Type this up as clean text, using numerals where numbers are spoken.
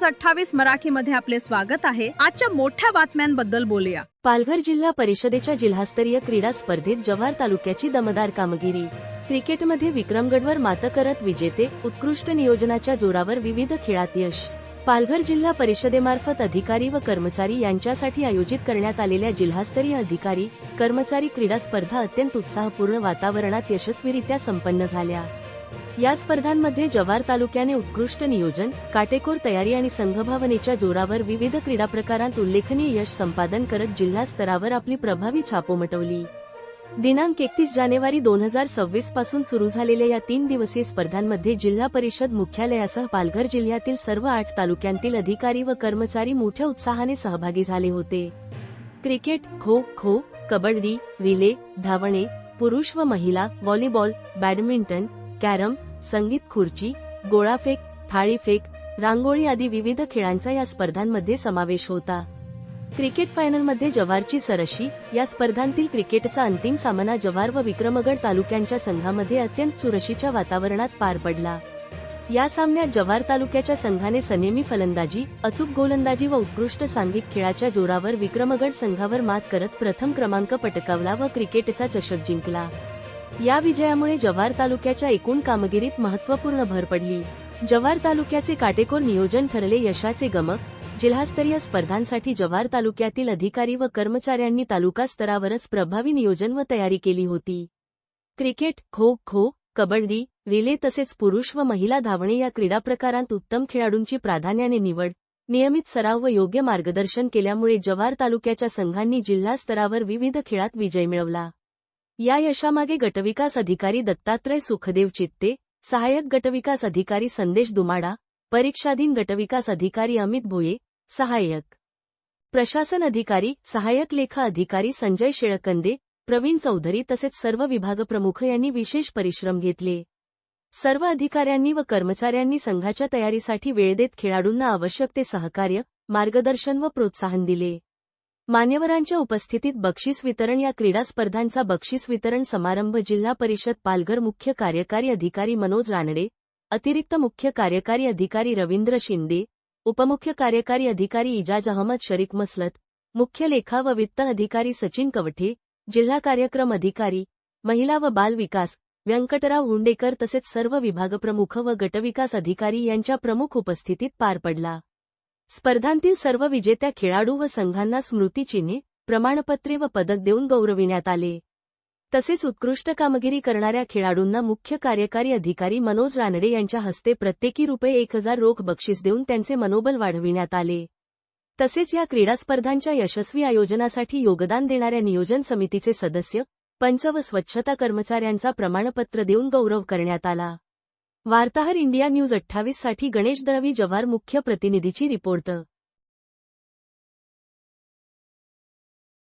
News 28 मराठीमध्ये आपले स्वागत आहे। आजच्या मोठ्या बातम्यांबद्दल बोलूया। पालघर जिल्हा परिषदेच्या जिल्हास्तरीय क्रीडा स्पर्धेत जव्हार तालुक्याची दमदार कामगिरी। क्रिकेटमध्ये विक्रमगडवर मात करत विजेते, उत्कृष्ट नियोजनाच्या जोरावर विविध खेळात यश। पालघर जिल्हा परिषदेमार्फत अधिकारी व कर्मचारी यांच्यासाठी आयोजित करण्यात आलेल्या जिल्हास्तरीय अधिकारी कर्मचारी क्रीडा स्पर्धा अत्यंत उत्साहपूर्ण वातावरणात यशस्वीरित्या संपन्न झाल्या। या स्पर्धांमध्ये जव्हार तालुक्याने उत्कृष्ट नियोजन, काटेकोर तयारी आणि संघभावनेच्या जोरावर विविध क्रीडा प्रकारांत उल्लेखनीय यश संपादन करत जिल्हा स्तरावर आपली प्रभावी छाप उमटवली। दिनांक 31 जानेवारी 2026 पासून सुरू झालेल्या या 3 दिवसीय स्पर्धांमध्ये जिल्हा परिषद मुख्यालयासह पालघर जिल्ह्यातील सर्व 8 तालुक्यांतील अधिकारी व कर्मचारी मोठ्या उत्साहाने सहभागी झाले होते। क्रिकेट, खो-खो, कबड्डी, रिले, धावणे, पुरुष व महिला, व्हॉलीबॉल, बॅडमिंटन, कॅरम, संगीत खुर्ची, गोळाफेक, थाळीफेक, रांगोळी आदी विविध खेळांचा या स्पर्धांमध्ये समावेश होता। क्रिकेट फायनलमध्ये जव्हारची सरशी। या स्पर्धांतील क्रिकेटचा अंतिम सामना जव्हार व विक्रमगड तालुक्यांच्या संघामध्ये अत्यंत चुरशीच्या वातावरणात पार पडला। या सामन्यात जव्हार तालुक्याच्या संघाने संयमी फलंदाजी, अचूक गोलंदाजी व उत्कृष्ट सांघिक खेळाच्या जोरावर विक्रमगड संघावर मात करत प्रथम क्रमांक पटकावला व क्रिकेटचा चषक जिंकला। या विजयामुळे जव्हार तालुक्याच्या एकूण कामगिरीत महत्त्वपूर्ण भर पडली। जव्हार तालुक्याचे काटेकोर नियोजन ठरले यशाचे गमक। जिल्हास्तरीय स्पर्धांसाठी जव्हार तालुक्यातील अधिकारी व कर्मचाऱ्यांनी तालुका स्तरावरच प्रभावी नियोजन व तयारी केली होती। क्रिकेट, खो-खो, कबड्डी, रिले तसेच पुरुष व महिला धावणे या क्रीडा प्रकारांत उत्तम खेळाडूंची प्राधान्याने निवड, नियमित सराव व योग्य मार्गदर्शन केल्यामुळे जव्हार तालुक्याच्या संघांनी जिल्हा स्तरावर विविध खेळात विजय मिळवला। या यशामागे गटविकास अधिकारी दत्तात्रय सुखदेव चित्ते, सहाय्यक गटविकास अधिकारी संदेश दुमाडा, परीक्षाधीन गटविकास अधिकारी अमित भोये, सहाय्यक प्रशासन अधिकारी, सहाय्यक लेखा अधिकारी संजय शेळकंदे, प्रवीण चौधरी तसेच सर्व विभागप्रमुख यांनी विशेष परिश्रम घेतले। सर्व अधिकाऱ्यांनी व कर्मचाऱ्यांनी संघाच्या तयारीसाठी वेळ देत खेळाडूंना आवश्यक ते सहकार्य, मार्गदर्शन व प्रोत्साहन दिले। मान्यवरांच्या उपस्थितीत बक्षीस वितरण। या क्रीडा स्पर्धांचा बक्षीस वितरण समारंभ जिल्हा परिषद पालघर मुख्य कार्यकारी अधिकारी मनोज रानडे, अतिरिक्त मुख्य कार्यकारी अधिकारी रवींद्र शिंदे, उपमुख्य कार्यकारी अधिकारी इजाज अहमद शरीक मसलत, मुख्य लेखा व वित्त अधिकारी सचिन कवठे, जिल्हा कार्यक्रम अधिकारी, महिला व बाल विकास व्यंकटराव हुंडेकर तसेच सर्व विभागप्रमुख व गटविकास अधिकारी यांच्या प्रमुख उपस्थितीत पार पडला। स्पर्धांतील सर्व विजेत्या खेळाडू व संघांना स्मृतिचिन्हे, प्रमाणपत्रे व पदक देऊन गौरविण्यात आले। तसेच उत्कृष्ट कामगिरी करणाऱ्या खेळाडूंना मुख्य कार्यकारी अधिकारी मनोज रानडे यांच्या हस्ते प्रत्येकी ₹1000 रोख बक्षीस देऊन त्यांचे मनोबल वाढविण्यात आले। तसेच या क्रीडा स्पर्धांच्या यशस्वी आयोजनासाठी योगदान देणाऱ्या नियोजन समितीचे सदस्य, पंच व स्वच्छता कर्मचाऱ्यांचा प्रमाणपत्र देऊन गौरव करण्यात आला। वार्ताहर इंडिया न्यूज 28 साठी गणेश दळवी, जव्हार मुख्य प्रतिनिधीची रिपोर्ट।